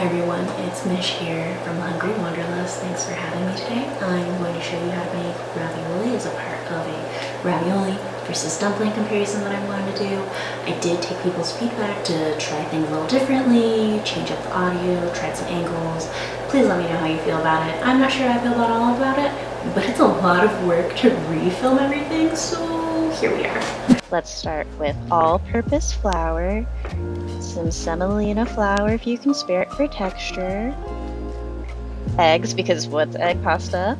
Hi everyone, it's Mish here from Hungry Wanderlust. Thanks for having me today. I'm going to show you how to make ravioli as a part of a ravioli versus dumpling comparison that I wanted to do. I did take people's feedback to try things a little differently, change up the audio, tried some angles. Please let me know how you feel about it. I'm not sure how I feel all about it, but it's a lot of work to refilm everything, so here we are. Let's start with all-purpose flour, some semolina flour if you can spare it for texture, eggs because what's egg pasta?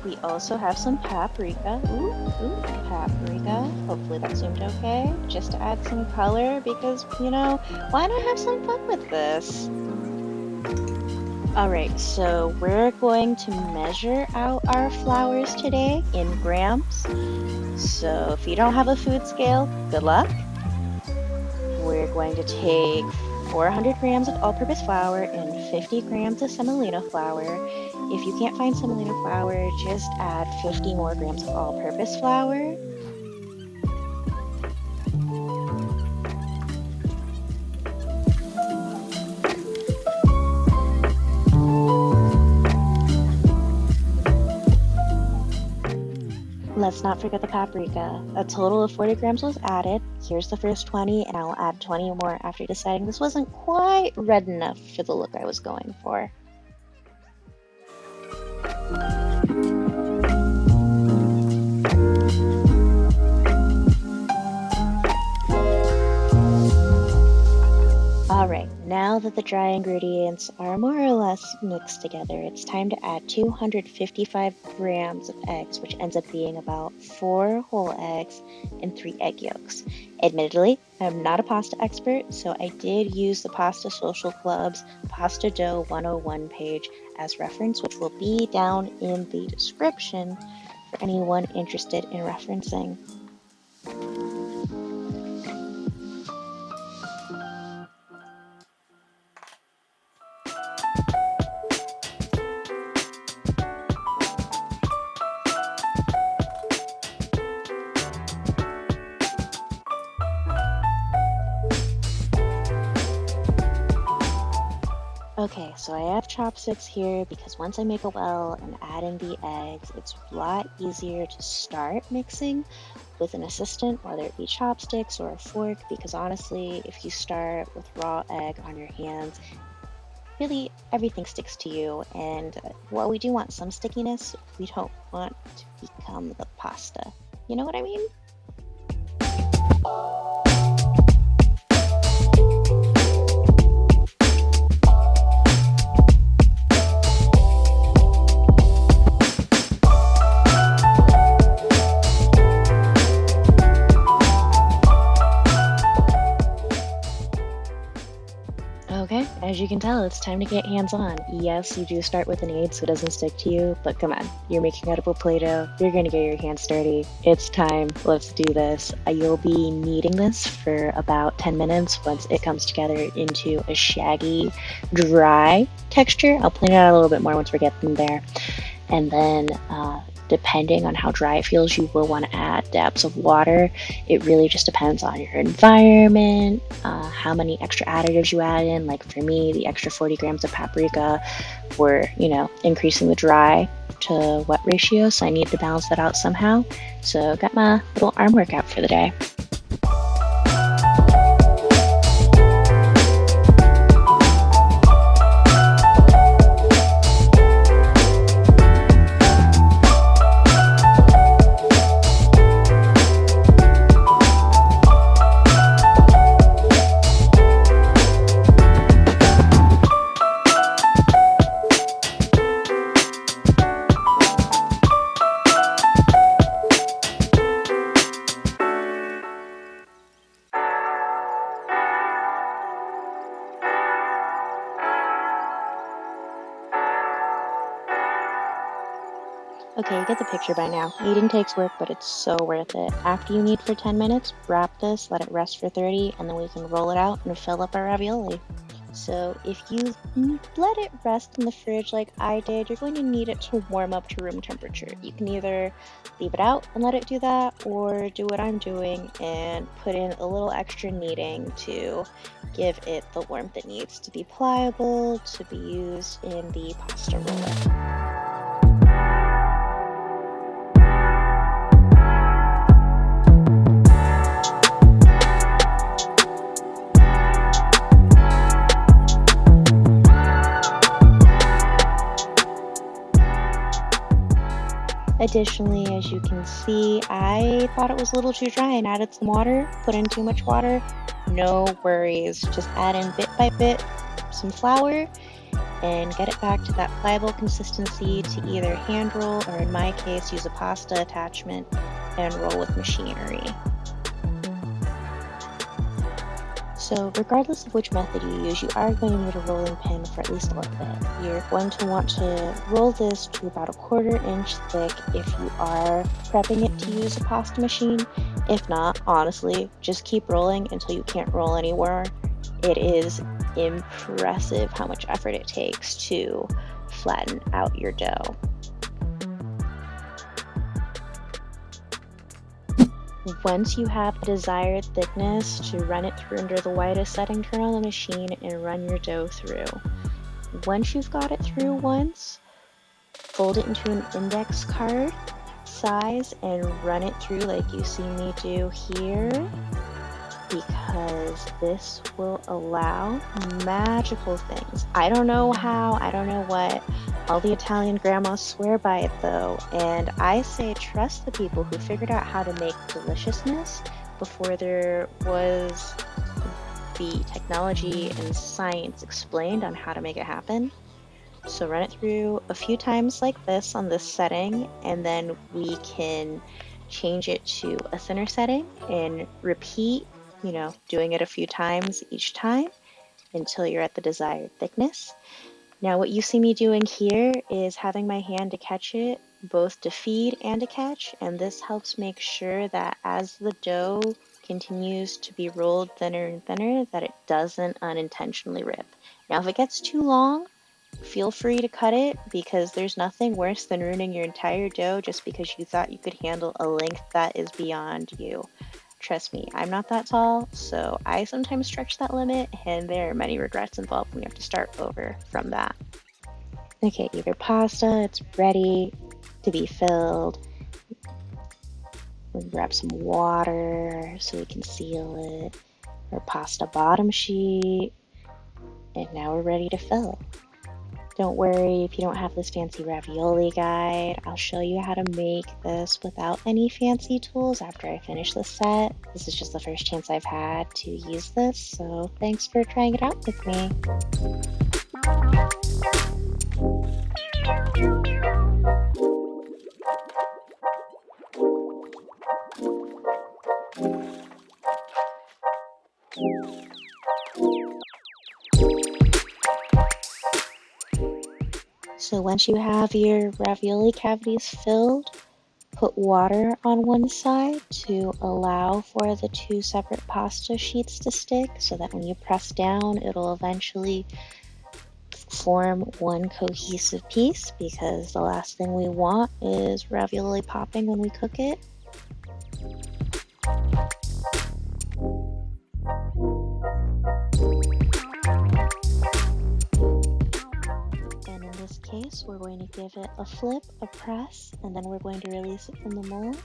We also have some paprika. Ooh, paprika. Hopefully that zoomed okay. Just to add some color because, you know, why not have some fun with this? Alright, so we're going to measure out our flours today in grams. So if you don't have a food scale, good luck. We're going to take 400 grams of all-purpose flour and 50 grams of semolina flour. If you can't find semolina flour, just add 50 more grams of all-purpose flour. Let's not forget the paprika. A total of 40 grams was added. Here's the first 20, and I'll add 20 more after deciding this wasn't quite red enough for the look I was going for. Alright, now that the dry ingredients are more or less mixed together, it's time to add 255 grams of eggs, which ends up being about 4 whole eggs and 3 egg yolks. Admittedly, I'm not a pasta expert, so I did use the Pasta Social Club's Pasta Dough 101 page as reference, which will be down in the description for anyone interested in referencing. Okay, so I have chopsticks here because once I make a well and add in the eggs, it's a lot easier to start mixing with an assistant, whether it be chopsticks or a fork, because honestly, if you start with raw egg on your hands, really everything sticks to you, and while we do want some stickiness, we don't want to become the pasta. You know what I mean? Okay, as you can tell, it's time to get hands-on. Yes, you do start with an aid so it doesn't stick to you, but come on, you're making edible Play-Doh, you're gonna get your hands dirty. It's time, let's do this. You'll be kneading this for about 10 minutes once it comes together into a shaggy, dry texture. I'll point it out a little bit more once we're getting there. And then, depending on how dry it feels, you will want to add dabs of water. It really just depends on your environment, how many extra additives you add in. Like for me, the extra 40 grams of paprika were, increasing the dry to wet ratio, so I needed to balance that out somehow. So got my little arm workout for the day. Okay, you get the picture by now. Kneading takes work, but it's so worth it. After you knead for 10 minutes, wrap this, let it rest for 30, and then we can roll it out and fill up our ravioli. So if you let it rest in the fridge like I did, you're going to need it to warm up to room temperature. You can either leave it out and let it do that, or do what I'm doing and put in a little extra kneading to give it the warmth it needs to be pliable to be used in the pasta roller. Additionally, as you can see, I thought it was a little too dry and added some water, put in too much water. No worries, just add in bit by bit some flour and get it back to that pliable consistency to either hand roll or in my case use a pasta attachment and roll with machinery. So regardless of which method you use, you are going to need a rolling pin for at least a little bit. You're going to want to roll this to about a 1/4 inch thick if you are prepping it to use a pasta machine. If not, honestly, just keep rolling until you can't roll anymore. It is impressive how much effort it takes to flatten out your dough. Once you have the desired thickness to run it through under the widest setting, turn on the machine and run your dough through. Once you've got it through once, fold it into an index card size and run it through like you see me do here, because this will allow magical things. I don't know how, I don't know what. All the Italian grandmas swear by it though, and I say trust the people who figured out how to make deliciousness before there was the technology and science explained on how to make it happen. So run it through a few times like this on this setting, and then we can change it to a thinner setting and repeat, doing it a few times each time until you're at the desired thickness. Now what you see me doing here is having my hand to catch it, both to feed and to catch, and this helps make sure that as the dough continues to be rolled thinner and thinner, that it doesn't unintentionally rip. Now if it gets too long, feel free to cut it, because there's nothing worse than ruining your entire dough just because you thought you could handle a length that is beyond you. Trust me, I'm not that tall, so I sometimes stretch that limit, and there are many regrets involved when you have to start over from that. Okay, your pasta, it's ready to be filled. We'll grab some water so we can seal it. Our pasta bottom sheet, and now we're ready to fill. Don't worry if you don't have this fancy ravioli guide. I'll show you how to make this without any fancy tools after I finish the set. This is just the first chance I've had to use this, so thanks for trying it out with me. So once you have your ravioli cavities filled, put water on one side to allow for the two separate pasta sheets to stick, so that when you press down, it'll eventually form one cohesive piece, because the last thing we want is ravioli popping when we cook it. And in this case, we're going to give it a flip, a press, and then we're going to release it from the mold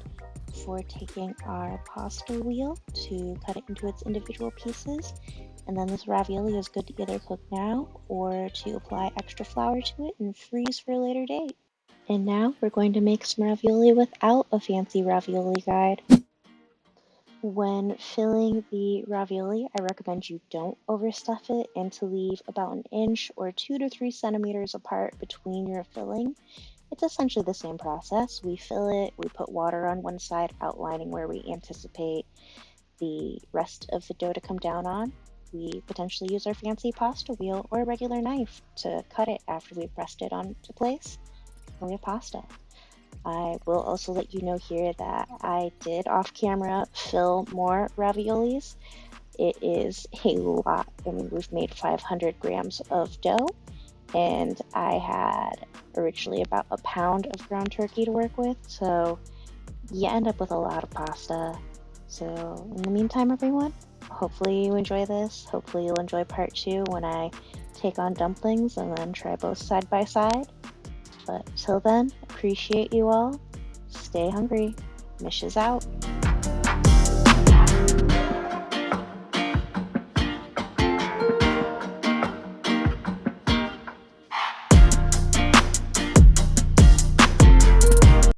before taking our pasta wheel to cut it into its individual pieces. And then this ravioli is good to either cook now or to apply extra flour to it and freeze for a later date. And now we're going to make some ravioli without a fancy ravioli guide. When filling the ravioli, I recommend you don't overstuff it and to leave about 1 inch or 2 to 3 centimeters apart between your filling. It's essentially the same process. We fill it, we put water on one side outlining where we anticipate the rest of the dough to come down on. We potentially use our fancy pasta wheel or a regular knife to cut it after we've pressed it onto place, and we have pasta. I will also let you know here that I did off camera fill more raviolis. it is a lot. I mean, we've made 500 grams of dough, and I had originally about a pound of ground turkey to work with, so you end up with a lot of pasta. So in the meantime, everyone, hopefully you enjoy this. Hopefully you'll enjoy part 2 when I take on dumplings and then try both side by side. But till then, appreciate you all. Stay hungry. Mish is out.